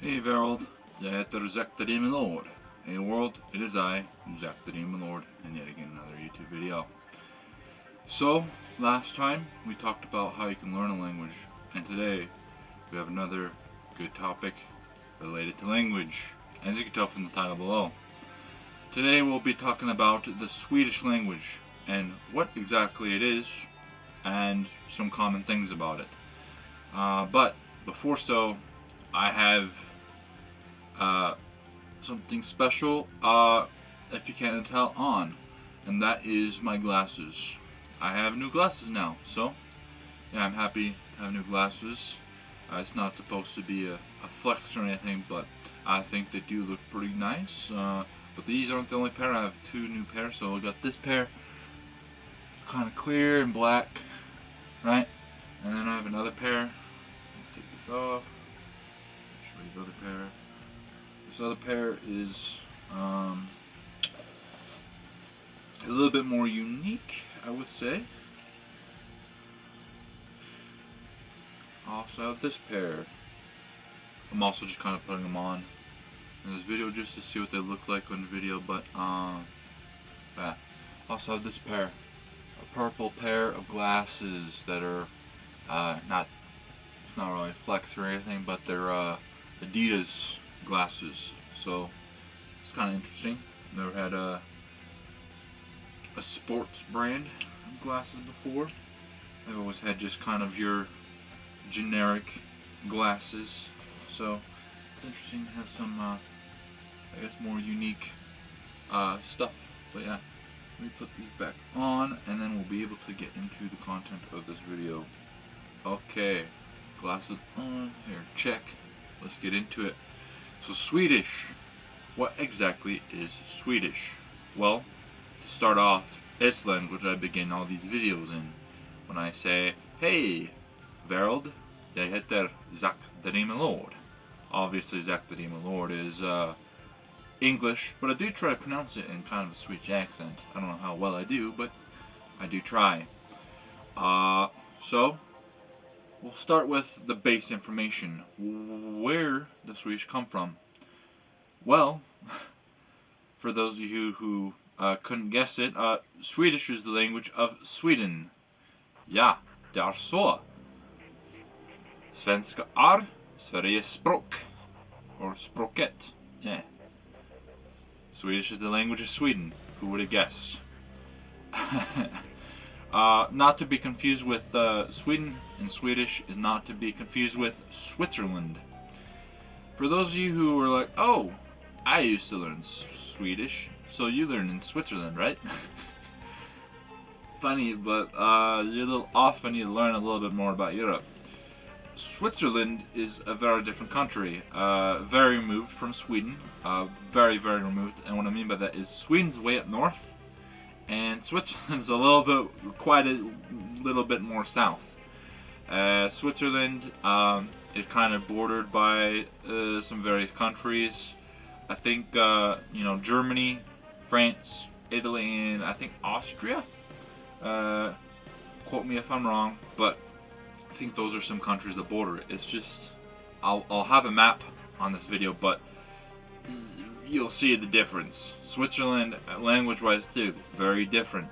Hej Verald, jag heter Zack the Demon Lord. Hey world, it is I, Zack the Demon Lord, and yet again another YouTube video. So, last time we talked about how you can learn a language, and today we have another good topic related to language, as you can tell from the title below. Today we'll be talking about the Swedish language, and what exactly it is, and some common things about it. But before so, I have something special, if you can't tell, on, and that is my glasses. I have new glasses now, so yeah, I'm happy to have new glasses. It's not supposed to be a flex or anything, but I think they do look pretty nice. But these aren't the only pair. I have two new pairs, so I got this pair, kind of clear and black, right? And then I have another pair. Take this off. Show you the other pair. This other pair is a little bit more unique, I would say. I also have this pair. I'm also just kind of putting them on in this video just to see what they look like on video, but yeah. Also have this pair, a purple pair of glasses that are it's not really flex or anything, but they're Adidas glasses, so it's kind of interesting. Never had a sports brand of glasses before. I've always had just kind of your generic glasses, so it's interesting to have some I guess more unique stuff. But yeah, let me put these back on and then we'll be able to get into the content of this video. Okay, glasses on, here, check. Let's get into it. So Swedish, what exactly is Swedish? Well, to start off, it's the language I begin all these videos in. When I say, hey, Verald, jag heter Zack the Demon Lord. Obviously Zack the Demon Lord is English, but I do try to pronounce it in kind of a Swedish accent. I don't know how well I do, but I do try. So, we'll start with the base information. Where does Swedish come from? Well, for those of you who couldn't guess it, Swedish is the language of Sweden. Ja, det är så. Svenska är Sveriges språk. Or språket. Yeah. Swedish is the language of Sweden. Who would have guessed? Not to be confused with Sweden in Swedish is not to be confused with Switzerland. For those of you who were like, oh, I used to learn Swedish, so you learn in Switzerland, right? Funny, but you're a little off and you learn a little bit more about Europe. Switzerland is a very different country, very removed from Sweden, very, very removed, and what I mean by that is Sweden's way up north, and Switzerland's quite a little bit more south. Switzerland is kind of bordered by some various countries. I think, Germany, France, Italy, and I think Austria. Quote me if I'm wrong, but I think those are some countries that border it. It's just, I'll have a map on this video, but you'll see the difference. Switzerland, language-wise too, very different.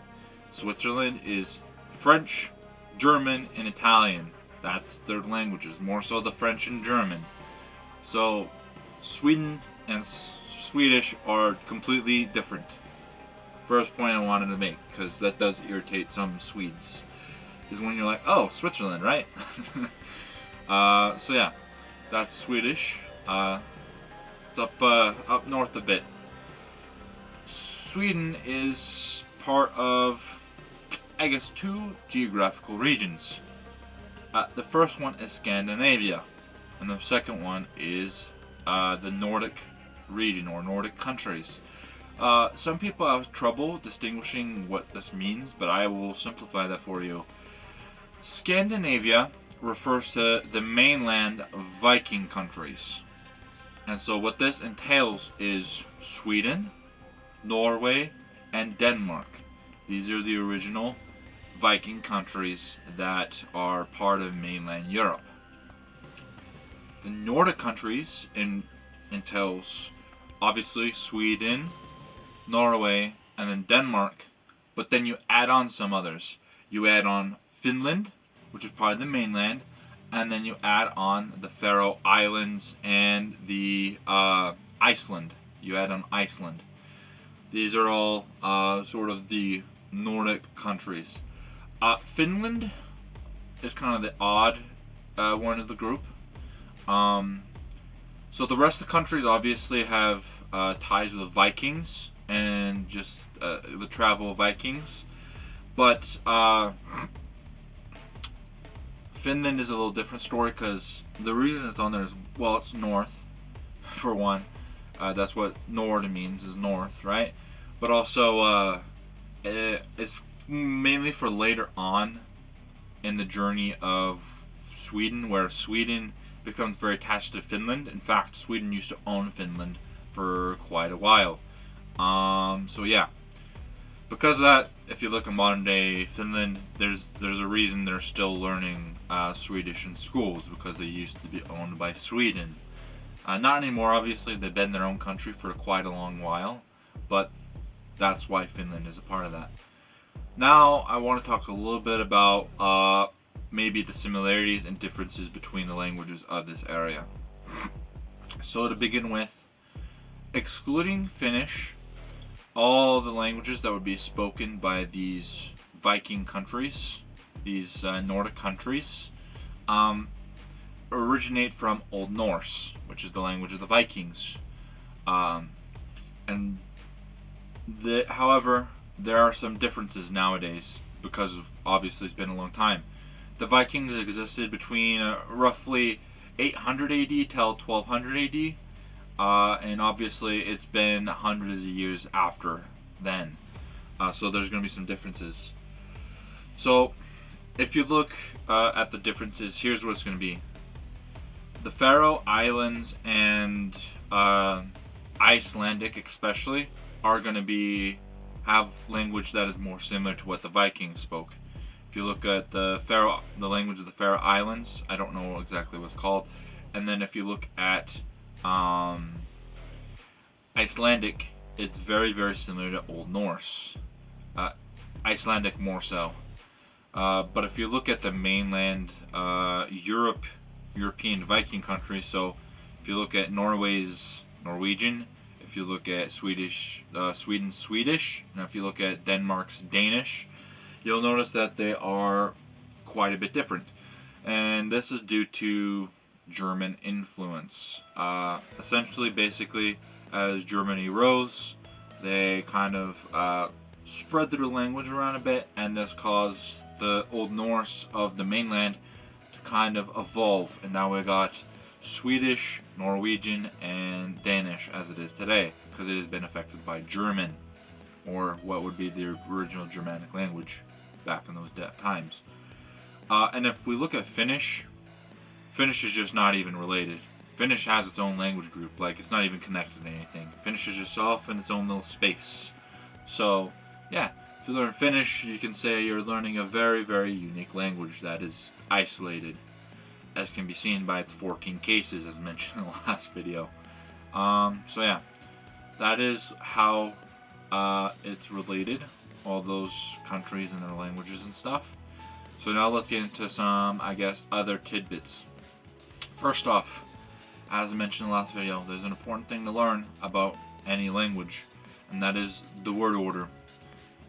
Switzerland is French, German, and Italian. That's their languages, more so the French and German. So, Sweden and Swedish are completely different. First point I wanted to make, because that does irritate some Swedes, is when you're like, oh, Switzerland, right? So yeah, that's Swedish. It's up north a bit. Sweden is part of, I guess, two geographical regions. The first one is Scandinavia, and the second one is the Nordic region, or Nordic countries. Some people have trouble distinguishing what this means, but I will simplify that for you. Scandinavia refers to the mainland Viking countries. And so what this entails is Sweden, Norway, and Denmark. These are the original Viking countries that are part of mainland Europe. The Nordic countries entails obviously Sweden, Norway, and then Denmark. But then you add on some others. You add on Finland, which is part of the mainland, and then you add on the Faroe Islands and the Iceland. You add on Iceland. These are all sort of the Nordic countries. Finland is kind of the odd one of the group. So the rest of the countries obviously have ties with the Vikings and just the travel of Vikings. But Finland is a little different story because the reason it's on there is, well, it's north, for one. That's what Nord means, is north, right? But also it's mainly for later on in the journey of Sweden, where Sweden becomes very attached to Finland. In fact, Sweden used to own Finland for quite a while. So yeah, because of that, if you look at modern day Finland, there's a reason they're still learning Swedish in schools, because they used to be owned by Sweden. Not anymore, obviously. They've been their own country for quite a long while, but that's why Finland is a part of that. Now I want to talk a little bit about maybe the similarities and differences between the languages of this area. So to begin with, excluding Finnish, all the languages that would be spoken by these Viking countries, these Nordic countries, originate from Old Norse, which is the language of the Vikings. However, there are some differences nowadays because of, obviously, it's been a long time. The Vikings existed between roughly 800 AD till 1200 AD, and obviously it's been hundreds of years after then. So there's going to be some differences. So if you look at the differences, here's what it's going to be. The Faroe Islands and Icelandic especially are going to have language that is more similar to what the Vikings spoke. If you look at the language of the Faroe Islands, I don't know exactly what it's called. And then if you look at Icelandic, it's very, very similar to Old Norse. Icelandic more so. But if you look at the mainland European Viking countries, so if you look at Norway's Norwegian, if you look at Sweden's Swedish, and if you look at Denmark's Danish, you'll notice that they are quite a bit different. And this is due to German influence. Essentially, basically, as Germany rose, they kind of spread their language around a bit, and this caused the Old Norse of the mainland to kind of evolve. And now we got Swedish, Norwegian, and Danish as it is today, because it has been affected by German, or what would be the original Germanic language back in those times. And if we look at Finnish, Finnish is just not even related. Finnish has its own language group, like it's not even connected to anything. Finnish is just off in its own little space. So, yeah, if you learn Finnish, you can say you're learning a very, very unique language that is isolated, as can be seen by its 14 cases, as mentioned in the last video. So yeah, that is how it's related, all those countries and their languages and stuff. So now let's get into some, I guess, other tidbits. First off, as I mentioned in the last video, there's an important thing to learn about any language, and that is the word order.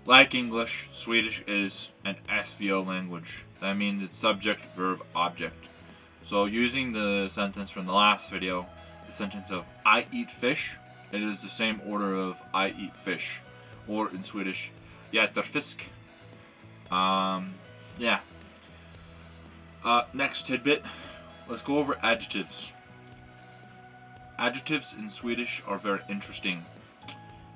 Like English, Swedish is an SVO language. That means it's subject, verb, object. So using the sentence from the last video, the sentence of I eat fish, it is the same order of I eat fish. Or in Swedish, jag äter fisk. Yeah. Next tidbit, let's go over adjectives. Adjectives in Swedish are very interesting.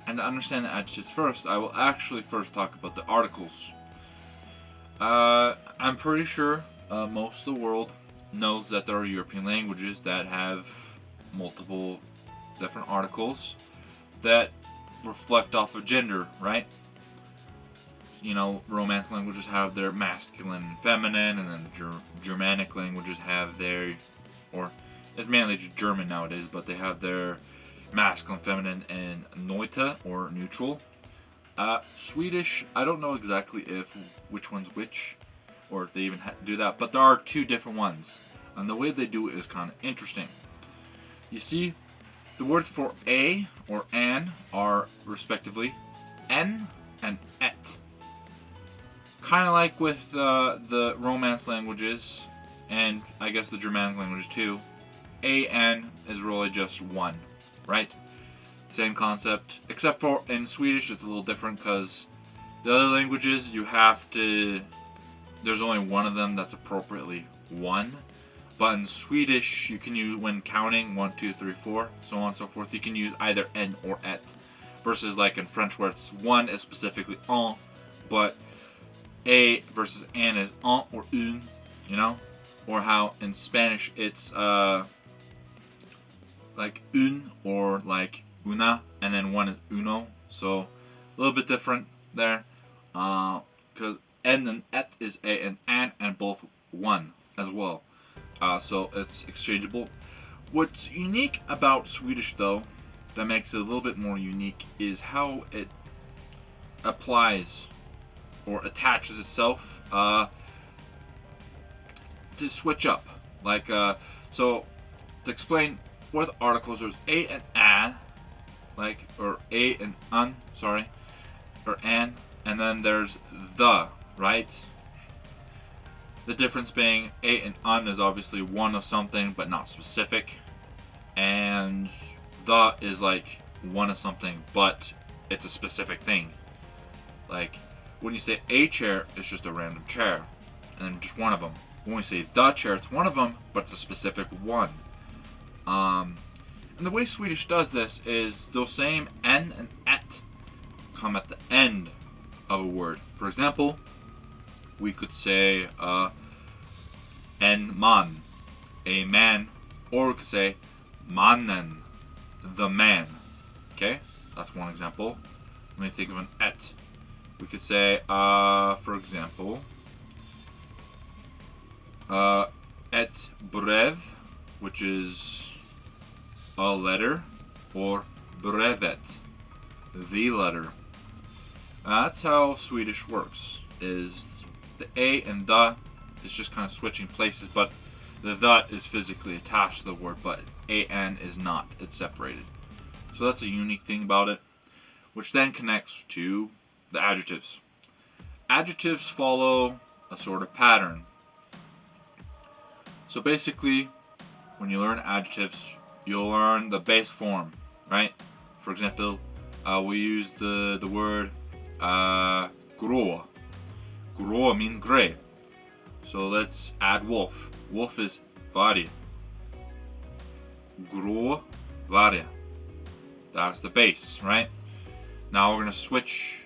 And to understand the adjectives first, I will actually first talk about the articles. I'm pretty sure most of the world knows that there are European languages that have multiple different articles that reflect off of gender, right? You know, Romance languages have their masculine and feminine, and then the Germanic languages have their, or it's mainly just German nowadays, but they have their masculine, feminine, and Neute or neutral. Swedish, I don't know exactly which one's which, or if they even do that, but there are two different ones, and the way they do it is kind of interesting. You see, the words for a or an are respectively en and et. Kind of like with the Romance languages, and I guess the Germanic languages too, an is really just one, right? Same concept, except for in Swedish it's a little different because the other languages there's only one of them that's appropriately one. But in Swedish, you can use, when counting 1, 2, 3, 4, so on and so forth, you can use either en or et. Versus like in French where it's one is specifically un, but a versus an is un or une, you know? Or how in Spanish it's like un or like una, and then one is uno. So a little bit different there. Because en and et is a and an, and both one as well. So it's exchangeable. What's unique about Swedish, though, that makes it a little bit more unique, is how it applies or attaches itself to switch up. Like, so to explain, with articles, there's a and an, like, or a and un, sorry, or an, and then there's the, right? The difference being a and un is obviously one of something but not specific, and the is like one of something but it's a specific thing. Like when you say a chair, it's just a random chair and then just one of them. When we say the chair, it's one of them but it's a specific one. And the way Swedish does this is those same en and et come at the end of a word. For example, we could say en man, a man, or we could say mannen, the man. Okay, that's one example. Let me think of an et. We could say, for example, et brev, which is a letter, or brevet, the letter. That's how Swedish works. Is the a and the is just kind of switching places, but the is physically attached to the word, but an is not. It's separated. So that's a unique thing about it, which then connects to the adjectives. Adjectives follow a sort of pattern. So basically, when you learn adjectives, you'll learn the base form, right? For example, we use the word grå. Grå means gray. So let's add wolf. Wolf is varg. Grå varg. That's the base, right? Now we're going to switch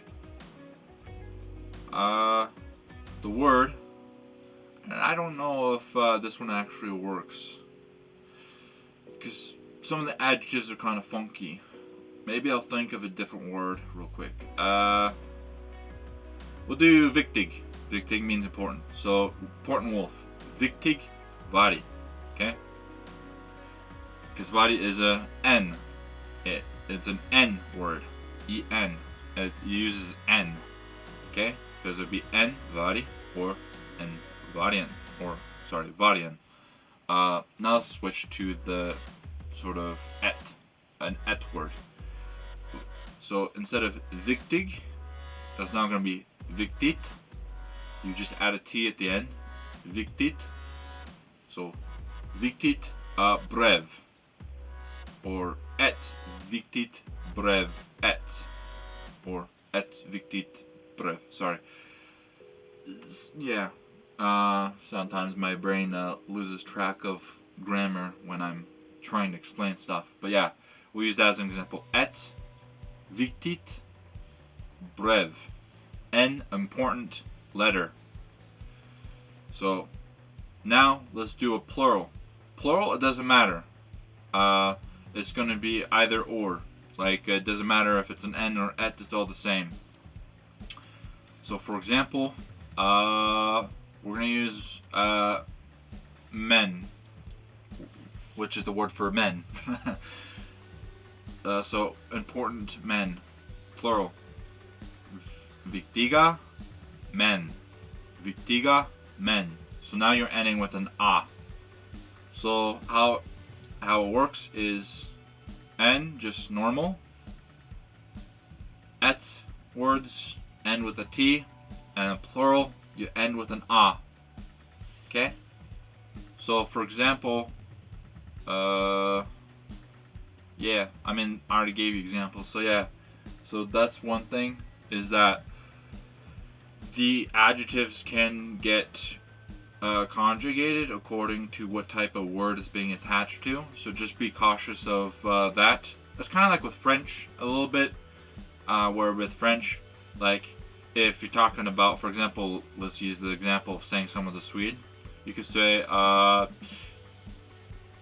the word. And I don't know if this one actually works, because some of the adjectives are kind of funky. Maybe I'll think of a different word real quick. We'll do viktig. Viktig means important. So, important wolf. Viktig varg. Okay? Because varg is a N. It's an N word. E-N. It uses N. Okay? Because it would be N varg or N varian. Or, sorry, varian. Now let's switch to the sort of et. An et word. So, instead of viktig, that's now going to be viktigt. You just add a T at the end. Viktigt. So, viktigt brev. Or et viktigt brev et. Or et viktigt brev. Sorry. Yeah. Sometimes my brain loses track of grammar when I'm trying to explain stuff. But yeah, we'll use that as an example. Et viktigt brev. An important letter. So now let's do a plural. Plural, it doesn't matter. It's going to be either or. Like, it doesn't matter if it's an N or et, it's all the same. So for example, we're going to use men. which is the word for men. So important men, plural. Viktiga men. Viktiga men. So now you're ending with an a. So how it works is n, just normal. Et words end with a t, and in plural you end with an a. Okay? So for example, yeah, I already gave you examples. So yeah, so that's one thing, is that the adjectives can get conjugated according to what type of word is being attached to. So just be cautious of that. It's kind of like with French a little bit, where with French, like if you're talking about, for example, let's use the example of saying someone's a Swede. You could say, il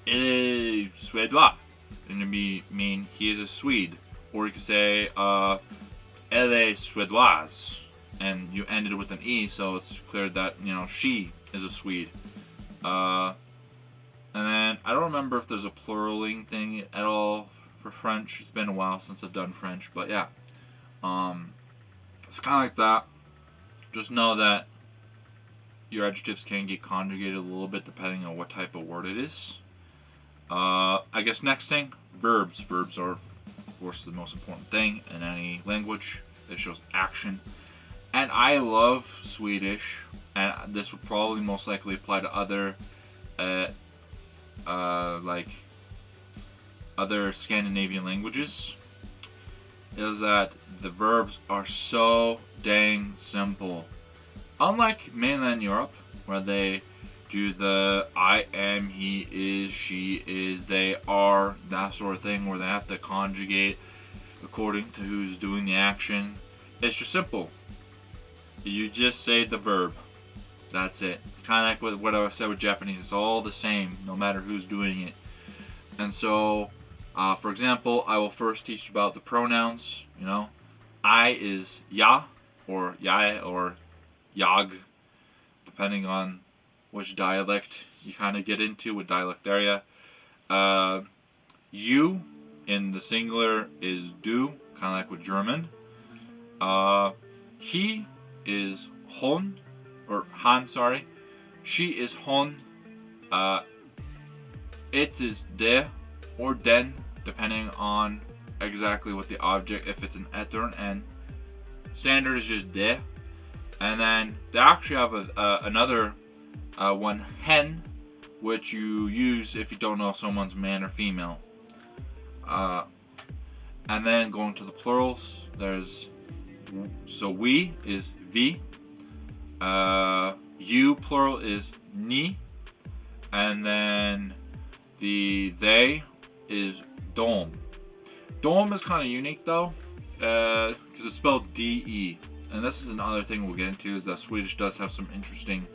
est suédois, and it mean he is a Swede. Or you could say, elle est suédoise, and you ended with an e, so it's clear that, you know, she is a Swede. And then I don't remember if there's a pluraling thing at all for French. It's been a while since I've done French, but yeah, it's kind of like that. Just know that your adjectives can get conjugated a little bit depending on what type of word it is. I guess next thing, verbs. Verbs are, of course, the most important thing in any language that shows action. And I love Swedish, and this would probably most likely apply to other, like other Scandinavian languages, is that the verbs are so dang simple. Unlike mainland Europe, where they do the I am, he is, she is, they are, that sort of thing, where they have to conjugate according to who's doing the action. It's just simple. You just say the verb. That's it. It's kind of like what I said with Japanese. It's all the same, no matter who's doing it. And so, for example, I will first teach you about the pronouns. You know, I is ya, or yae, or yag, depending on which dialect you kind of get into, what dialect area. You in the singular is du, kind of like with German. He is hon, or han, sorry. She is hon. It is de, or den, depending on exactly what the object, if it's an et or an en. Standard is just de. And then they actually have another one, hen, which you use if you don't know if someone's man or female. And then going to the plurals, there's, so we is vi, you plural is ni, and then they is dom. Dom is kind of unique though, because it's spelled D-E. And this is another thing we'll get into, is that Swedish does have some interesting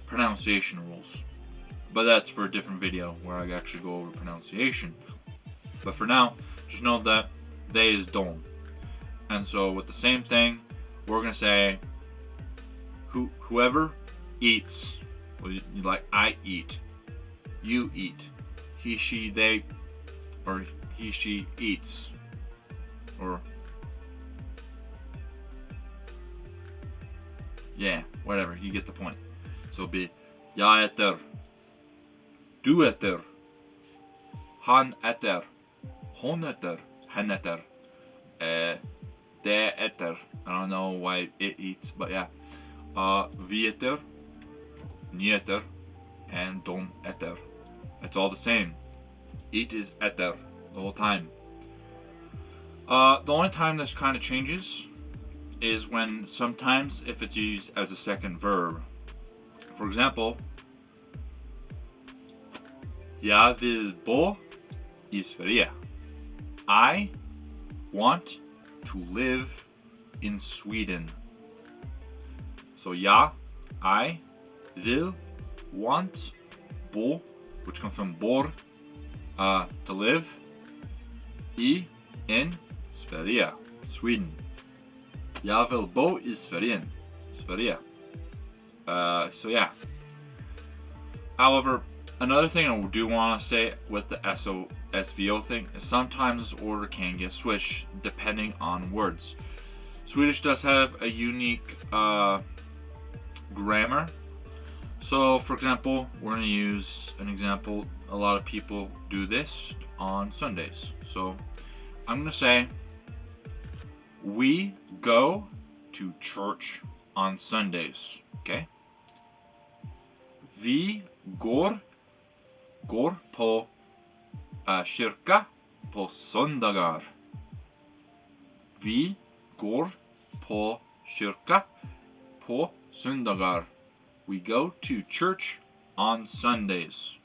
pronunciation rules. But that's for a different video where I actually go over pronunciation. But for now, just know that they is dom. And so with the same thing, we're going to say whoever eats. Well, like I eat. You eat. He, she, they, or he, she eats. Or yeah, whatever, you get the point. So it'll be jag äter, du äter, han äter, hon äter, hen äter, det äter. I don't know why it eats, but yeah. Vi äter, ni äter, and de äter. It's all the same. Eat is äter the whole time. The only time this kind of changes is when sometimes if it's used as a second verb. For example, jag vill bo i Sverige. I want to live in Sweden. So I vill, want, bo, which comes from bor, to live, in Sverige, Sweden. Jag vill bo i Sverige. So yeah. However, Another thing I do want to say with the SVO thing is sometimes this order can get switched depending on words. Swedish does have a unique grammar. So, for example, we're going to use an example. A lot of people do this on Sundays. So, I'm going to say, we go to church on Sundays. Okay? Vi går på kyrka på söndagar. Vi går på kyrka på söndagar. We go to church on Sundays.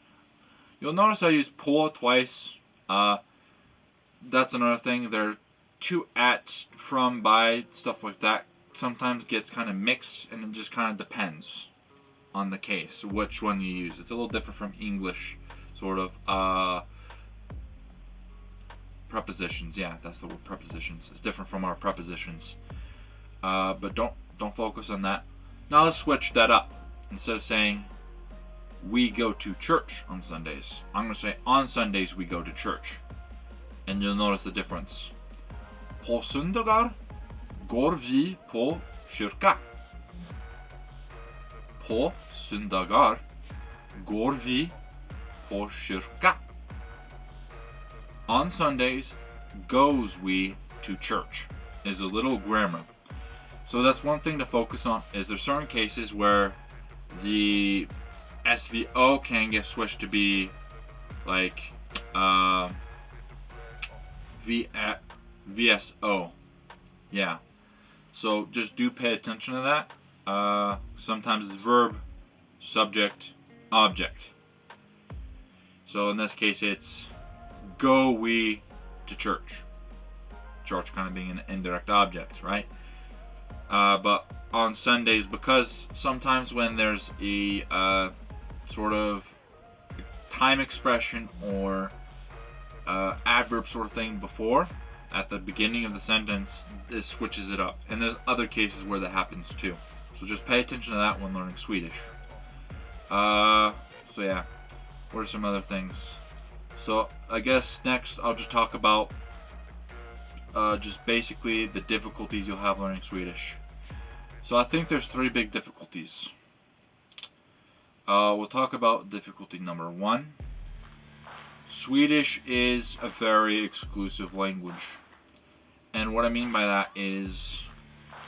You'll notice I use på twice. That's another thing. There are two at, from, by, stuff like that. Sometimes gets kind of mixed, and it just kind of depends on the case, which one you use. It's a little different from English, sort of. Prepositions, yeah, that's the word, prepositions. It's different from our prepositions. But don't focus on that. Now let's switch that up. Instead of saying we go to church on Sundays, I'm going to say on Sundays we go to church. And you'll notice the difference. På söndagar går vi på kyrka. På söndagar går vi på kyrka. On Sundays goes we to church is a little grammar. So that's one thing to focus on. Is there certain cases where the SVO can get switched to be like VSO. Yeah. So just do pay attention to that. Sometimes it's verb, subject, object. So in this case it's go we to church. Church kind of being an indirect object, right? But on Sundays, because sometimes when there's a sort of time expression or adverb sort of thing before, at the beginning of the sentence, this switches it up. And there's other cases where that happens too. So just pay attention to that when learning Swedish. So yeah, what are some other things? So I guess next I'll just talk about just basically the difficulties you'll have learning Swedish. So I think there's three big difficulties. We'll talk about difficulty number one. Swedish is a very exclusive language. And what I mean by that is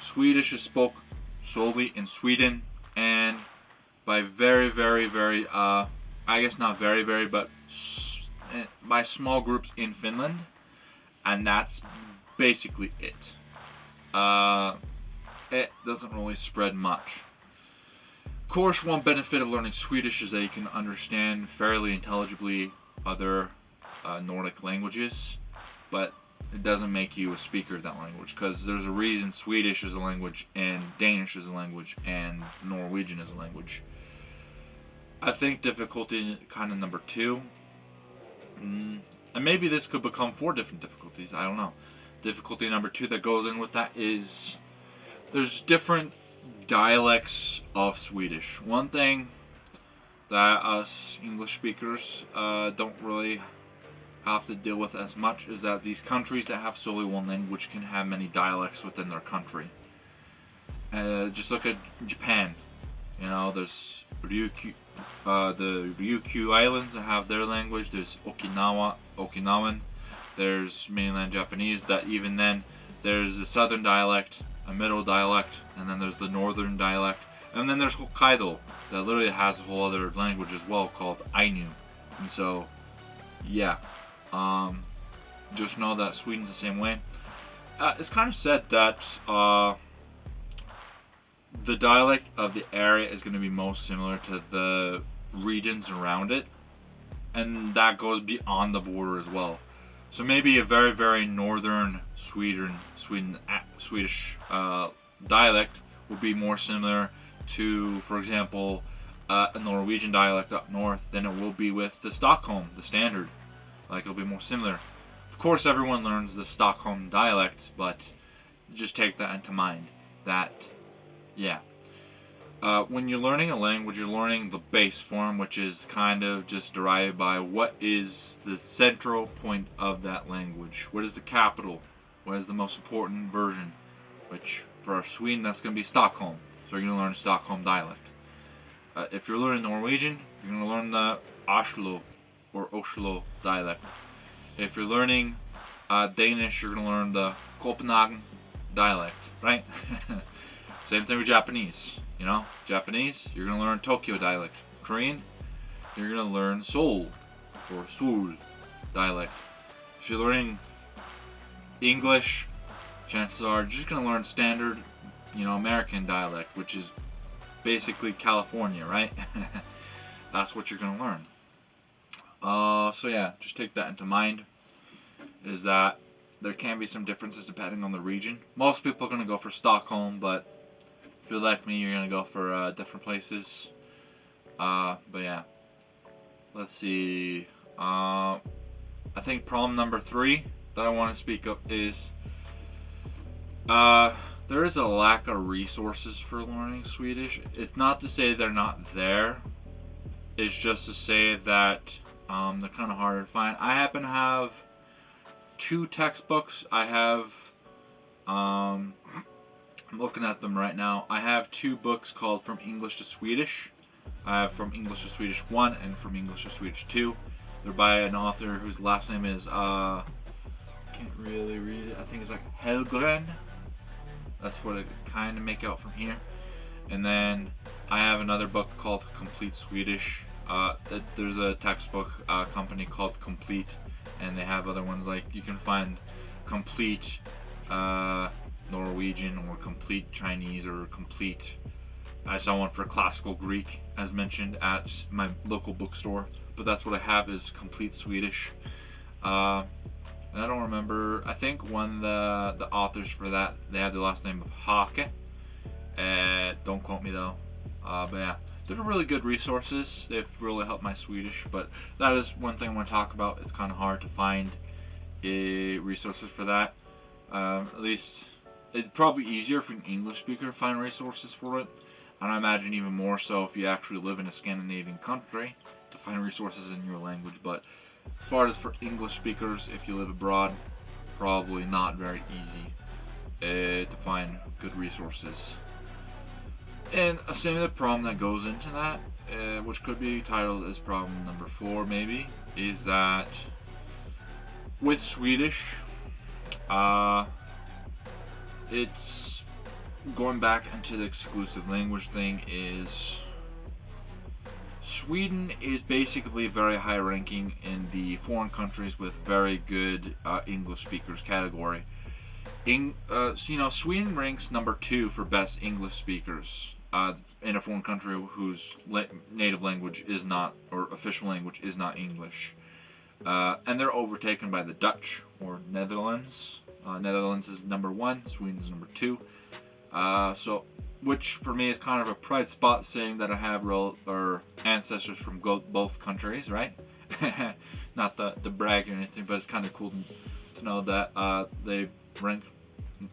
Swedish is spoke solely in Sweden and by very, I guess not very, but by small groups in Finland. And that's basically it. It doesn't really spread much. Of course, one benefit of learning Swedish is that you can understand fairly intelligibly other Nordic languages, but it doesn't make you a speaker of that language, because there's a reason Swedish is a language and Danish is a language and Norwegian is a language. I think difficulty kind of number two, and maybe this could become 4 different difficulties, I don't know. Difficulty number 2 that goes in with that is there's different dialects of Swedish. One thing that us English speakers don't really have to deal with as much is that these countries that have solely one language can have many dialects within their country. Just look at Japan. You know, there's Ryukyu, the Ryukyu Islands that have their language. There's Okinawan. There's mainland Japanese. That even then, there's a southern dialect, a middle dialect, and then there's the northern dialect, and then there's Hokkaido that literally has a whole other language as well called Ainu. And so, yeah, just know that Sweden's the same way. It's kind of said that the dialect of the area is going to be most similar to the regions around it, and that goes beyond the border as well. So maybe a very northern Swedish dialect would be more similar to, for example, a Norwegian dialect up north than it will be with the Stockholm, the standard. Like, it'll be more similar. Of course, everyone learns the Stockholm dialect, but just take that into mind. That, yeah. when you're learning a language, you're learning the base form, which is kind of just derived by what is the central point of that language. What is the capital? What is the most important version? Which, for Sweden, that's going to be Stockholm. So you're going to learn Stockholm dialect. If you're learning Norwegian, you're going to learn the Oslo or Oslo dialect. If you're learning Danish, you're going to learn the Copenhagen dialect, right? Same thing with Japanese. You know, Japanese, you're going to learn Tokyo dialect. Korean, you're going to learn Seoul or Seoul dialect. If you're learning English, chances are you're just going to learn standard, American dialect, which is basically California, right? That's what you're going to learn. So yeah, just take that into mind, is that there can be some differences depending on the region. Most people are going to go for Stockholm, but if you're like me, you're going to go for different places. But yeah, let's see. I think problem number 3 that I want to speak of is there is a lack of resources for learning Swedish. It's not to say they're not there. It's just to say that they're kind of harder to find. I happen to have 2 textbooks. I have, I'm looking at them right now. I have 2 books called From English to Swedish. I have From English to Swedish 1 and From English to Swedish 2. They're by an author whose last name is, can't really read it. I think it's like Helgren. That's what I kind of make out from here. And then I have another book called Complete Swedish. There's a textbook company called Complete, and they have other ones like you can find Complete Norwegian or Complete Chinese or Complete. I saw one for Classical Greek, as mentioned, at my local bookstore. But that's what I have is Complete Swedish. And I don't remember. I think one of the authors for that, they have the last name of Hake. Don't quote me though. But yeah, they're really good resources. They've really helped my Swedish. But that is one thing I want to talk about. It's kind of hard to find resources for that. At least it's probably easier for an English speaker to find resources for it. And I imagine even more so if you actually live in a Scandinavian country to find resources in your language. But as far as for English speakers, if you live abroad, probably not very easy to find good resources. And a similar problem that goes into that, which could be titled as problem number 4 maybe, is that with Swedish, it's going back into the exclusive language thing, is Sweden is basically very high ranking in the foreign countries with very good English speakers category. Sweden ranks number 2 for best English speakers in a foreign country whose native language is not, or official language is not English. And they're overtaken by the Dutch or Netherlands. Netherlands is number 1, Sweden is number 2. Which for me is kind of a pride spot, saying that I have ancestors from both countries, right? Not the brag or anything, but it's kind of cool to know that they rank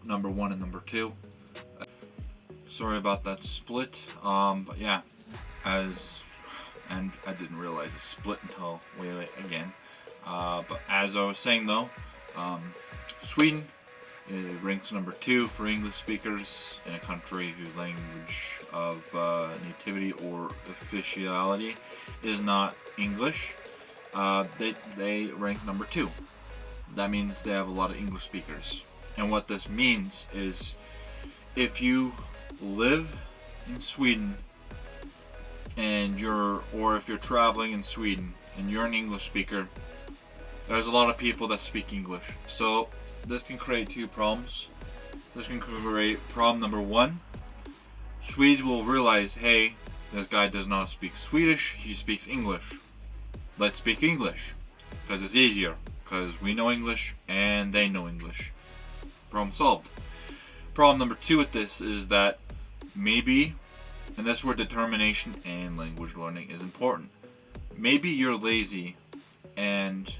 number 1 and number 2. Sorry about that split, but yeah, and I didn't realize it split until way late again. But as I was saying though, Sweden ranks number 2 for English speakers in a country whose language of nativity or officiality is not English. They rank number 2. That means they have a lot of English speakers. And what this means is, if you live in Sweden and if you're traveling in Sweden and you're an English speaker, there's a lot of people that speak English. So this can create 2 problems. This can create problem number 1. Swedes will realize, hey, this guy does not speak Swedish, he speaks English. Let's speak English, because it's easier, because we know English and they know English. Problem solved. Problem number 2 with this is that maybe, and that's where determination and language learning is important. Maybe you're lazy and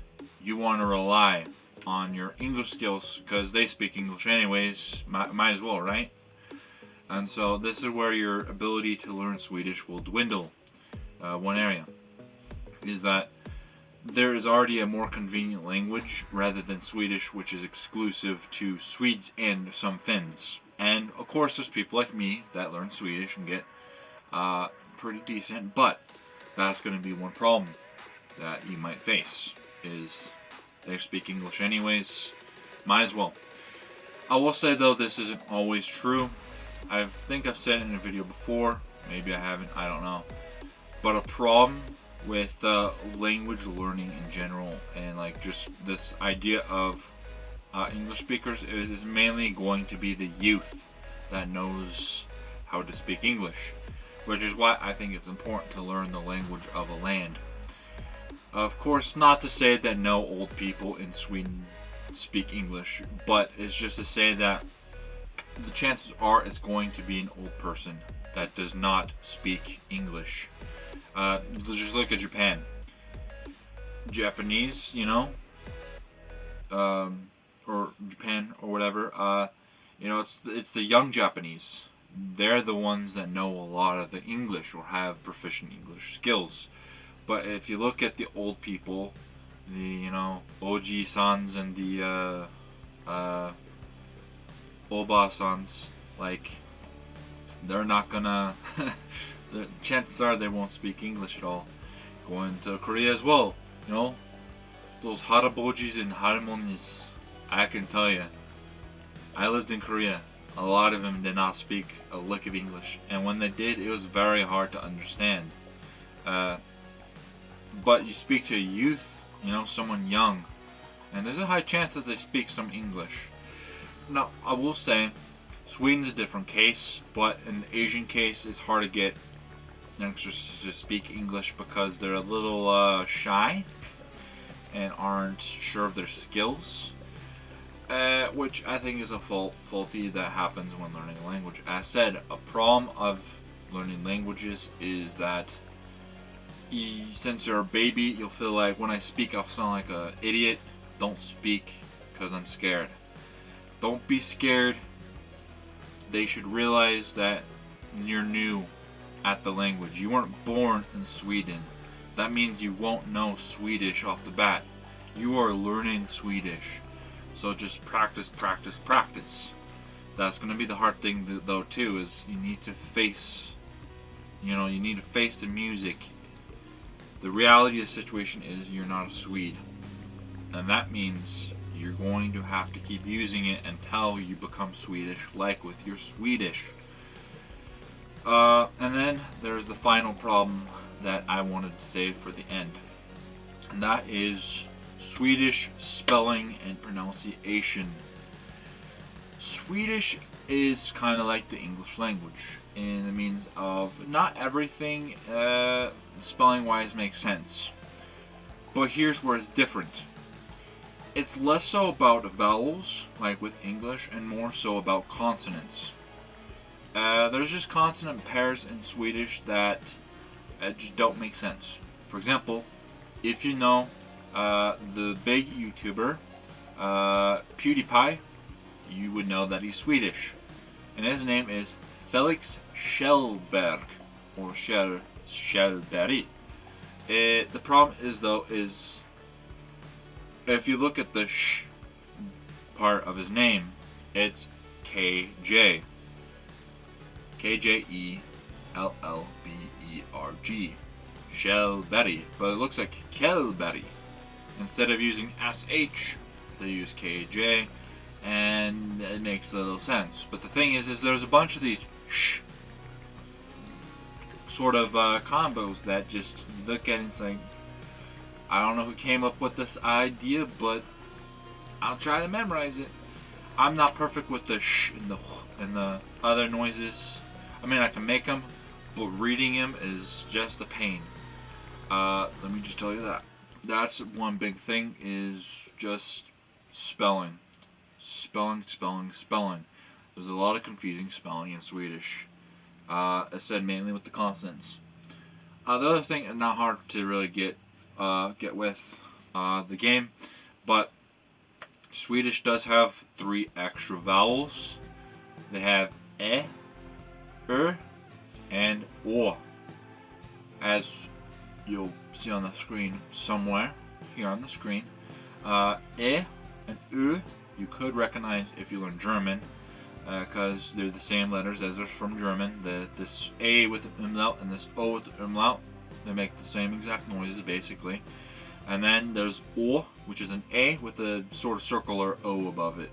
you want to rely on your English skills because they speak English anyways, might as well, right? And so this is where your ability to learn Swedish will dwindle. One area is that there is already a more convenient language rather than Swedish, which is exclusive to Swedes and some Finns. And of course, there's people like me that learn Swedish and get pretty decent, but that's going to be one problem that you might face, is they speak English anyways. Might as well. I will say though, this isn't always true. I think I've said it in a video before, maybe I haven't, I don't know. But a problem with language learning in general, and like just this idea of English speakers, is mainly going to be the youth that knows how to speak English, which is why I think it's important to learn the language of a land. Of course, not to say that no old people in Sweden speak English, but it's just to say that the chances are it's going to be an old person that does not speak English. Just look at Japan. Japanese, you know, or Japan or whatever. You know, it's the young Japanese. They're the ones that know a lot of the English or have proficient English skills. But if you look at the old people, the Oji-sans and the Oba-sans, like, they're not gonna. The chances are they won't speak English at all. Going to Korea as well, you know, those harabojis and harmonis. I can tell you, I lived in Korea. A lot of them did not speak a lick of English, and when they did, it was very hard to understand. But you speak to a youth, you know, someone young, and there's a high chance that they speak some English. Now, I will say, Sweden's a different case, but in the Asian case, it's hard to get youngsters to speak English because they're a little shy and aren't sure of their skills, which I think is a faulty that happens when learning a language. As said, a problem of learning languages is that since you're a baby, you'll feel like when I speak, I'll sound like an idiot. Don't speak because I'm scared. Don't be scared. They should realize that you're new at the language. You weren't born in Sweden. That means you won't know Swedish off the bat. You are learning Swedish. So just practice, practice, practice. That's going to be the hard thing though too, is you need to face, you need to face the music. The reality of the situation is you're not a Swede. And that means you're going to have to keep using it until you become Swedish, like with your Swedish. And then there's the final problem that I wanted to save for the end. And that is Swedish spelling and pronunciation. Swedish is kind of like the English language in the means of not everything spelling wise makes sense. But here's where it's different. It's less so about vowels, like with English, and more so about consonants. There's just consonant pairs in Swedish that just don't make sense. For example, if you know the big YouTuber PewDiePie, you would know that he's Swedish. And his name is Felix Kjellberg, or Kjellberg. The problem is though, if you look at the sh part of his name, it's KJ. KJELLBERG. Kjellberg. But it looks like Kjellberg. Instead of using SH, they use KJ, and it makes little sense. But the thing is there's a bunch of these sh sort of combos that just look at it and say, I don't know who came up with this idea, but I'll try to memorize it. I'm not perfect with the sh and the other noises. I mean, I can make them, but reading them is just a pain. Let me just tell you that. That's one big thing, is just spelling. Spelling. There's a lot of confusing spelling in Swedish. I said mainly with the consonants. The other thing is not hard to really get with the game, but Swedish does have 3 extra vowels. They have and O. As you'll see on the screen somewhere, here on the screen, E and Ö you could recognize if you learn German, because they're the same letters as are from German. This A with the umlaut and this O with the umlaut, they make the same exact noises basically. And then there's O, which is an A with a sort of circular O above it.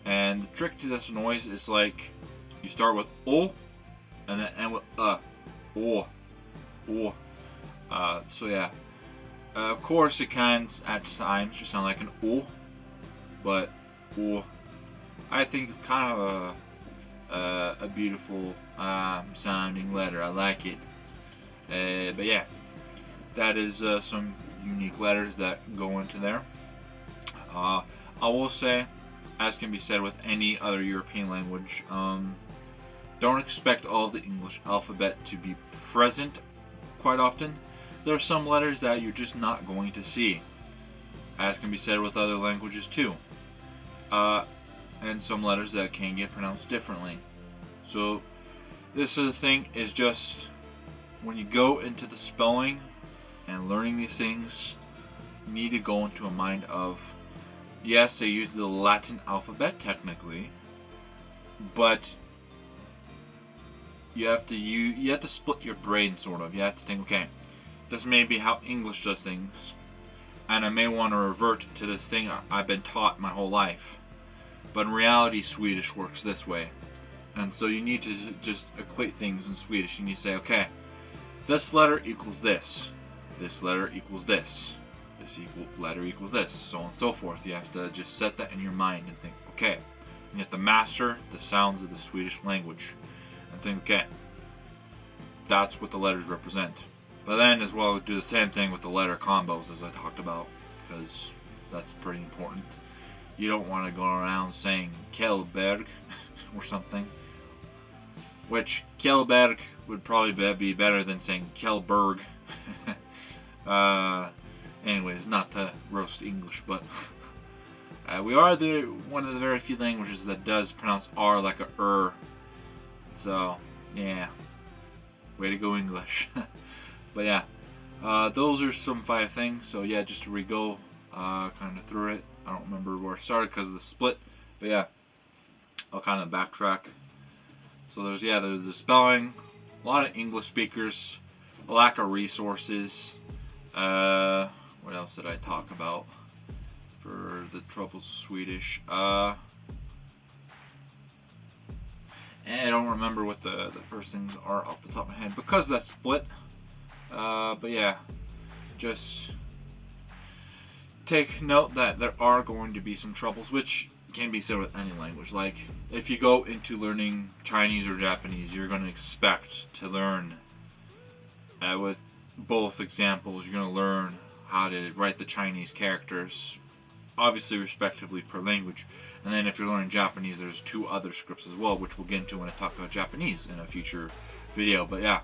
And the trick to this noise is like you start with O and then end with O. So yeah. Of course, it can at times just sound like an O, but O, I think it's kind of a beautiful sounding letter. I like it. But yeah, that is some unique letters that go into there. I will say, as can be said with any other European language, don't expect all of the English alphabet to be present quite often. There are some letters that you're just not going to see, as can be said with other languages too. And some letters that can get pronounced differently. So this sort of thing is just when you go into the spelling and learning these things, you need to go into a mind of, yes, they use the Latin alphabet technically, but you have to split your brain sort of. You have to think, okay, this may be how English does things, and I may want to revert to this thing I've been taught my whole life. But in reality, Swedish works this way. And so you need to just equate things in Swedish. You need to say, okay, this letter equals this. This letter equals this. This letter equals this. So on and so forth. You have to just set that in your mind and think, okay, you have to master the sounds of the Swedish language. And think, okay, that's what the letters represent. But then as well, do the same thing with the letter combos as I talked about, because that's pretty important. You don't want to go around saying Kjellberg or something, which Kjellberg would probably be better than saying Kjellberg. Anyways, not to roast English, but we are one of the very few languages that does pronounce R like a So yeah, way to go English. But yeah, those are some 5 things. So yeah, just to re-go kind of through it. I don't remember where I started because of the split, but yeah, I'll kind of backtrack. So there's the spelling, a lot of English speakers, a lack of resources. What else did I talk about for the troubles of Swedish? And I don't remember what the first things are off the top of my head because of that split. But yeah, just take note that there are going to be some troubles, which can be said with any language. Like, if you go into learning Chinese or Japanese, you're going to expect to learn, with both examples, you're going to learn how to write the Chinese characters, obviously respectively per language. And then if you're learning Japanese, there's 2 other scripts as well, which we'll get into when I talk about Japanese in a future video. But yeah,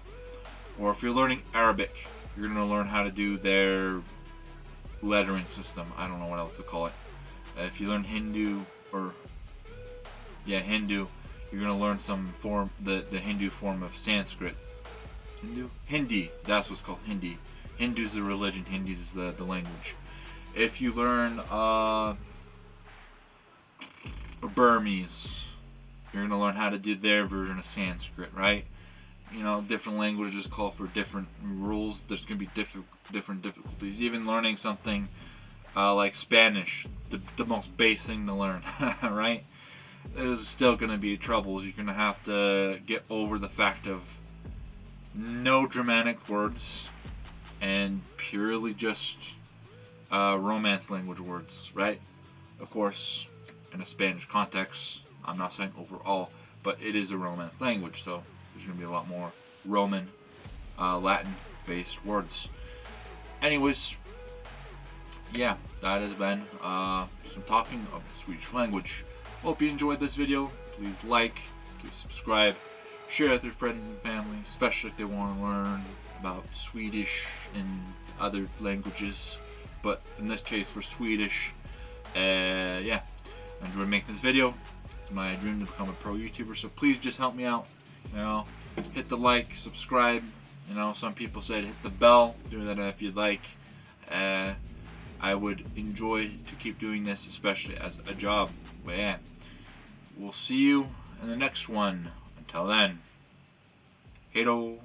or if you're learning Arabic, you're going to learn how to do their lettering system. I don't know what else to call it. If you learn Hindu, Hindu, you're going to learn some form, the Hindu form of Sanskrit. Hindi, that's what's called Hindi. Hindu's the religion, Hindi is the language. If you learn Burmese, you're going to learn how to do their version of Sanskrit, right? You know, different languages call for different rules. There's going to be different difficulties. Even learning something like Spanish, the most basic thing to learn, right? There's still going to be troubles. You're going to have to get over the fact of no Germanic words and purely just Romance language words, right? Of course, in a Spanish context, I'm not saying overall, but it is a Romance language, so there's going to be a lot more Roman, Latin-based words. Anyways, yeah, that has been some talking of the Swedish language. Hope you enjoyed this video. Please like, please subscribe, share with your friends and family, especially if they want to learn about Swedish and other languages. But in this case, for Swedish, yeah, I enjoyed making this video. It's my dream to become a pro YouTuber. So please just help me out. You know, hit the like, subscribe. You know, some people said hit the bell. Do that if you'd like. I would enjoy to keep doing this, especially as a job. But yeah, we'll see you in the next one. Until then, hey-do.